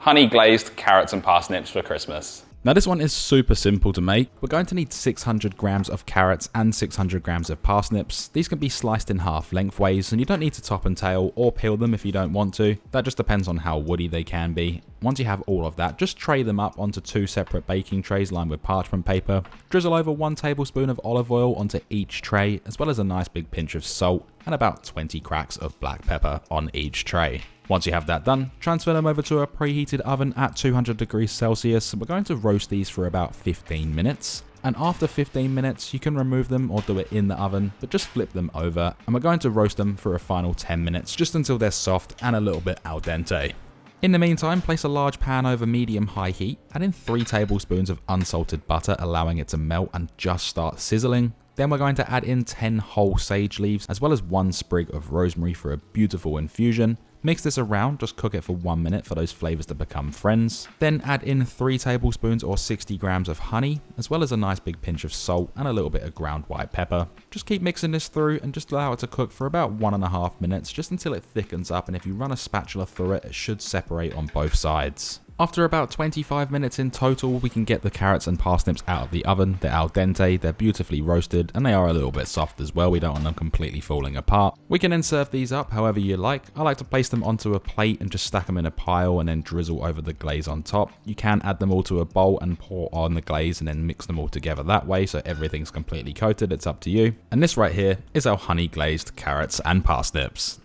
honey glazed carrots and parsnips for Christmas. Now this one is super simple to make. We're going to need 600 grams of carrots and 600 grams of parsnips. These can be sliced in half lengthways, and you don't need to top and tail or peel them if you don't want to. That just depends on how woody they can be. Once you have all of that, just tray them up onto 2 separate baking trays lined with parchment paper. Drizzle over 1 tablespoon of olive oil onto each tray, as well as a nice big pinch of salt and about 20 cracks of black pepper on each tray. Once you have that done, transfer them over to a preheated oven at 200 degrees Celsius. We're going to roast these for about 15 minutes. And after 15 minutes, you can remove them or do it in the oven, but just flip them over. And we're going to roast them for a final 10 minutes, just until they're soft and a little bit al dente. In the meantime, place a large pan over medium-high heat, add in 3 tablespoons of unsalted butter, allowing it to melt and just start sizzling. Then we're going to add in 10 whole sage leaves, as well as 1 sprig of rosemary for a beautiful infusion. Mix this around, just cook it for 1 minute for those flavors to become friends. Then add in 3 tablespoons or 60 grams of honey, as well as a nice big pinch of salt and a little bit of ground white pepper. Just keep mixing this through and just allow it to cook for about 1.5 minutes, just until it thickens up, and if you run a spatula through it, it should separate on both sides. After about 25 minutes in total, we can get the carrots and parsnips out of the oven. They're al dente, they're beautifully roasted, and they are a little bit soft as well. We don't want them completely falling apart. We can then serve these up however you like. I like to place them onto a plate and just stack them in a pile and then drizzle over the glaze on top. You can add them all to a bowl and pour on the glaze and then mix them all together that way so everything's completely coated. It's up to you. And this right here is our honey glazed carrots and parsnips.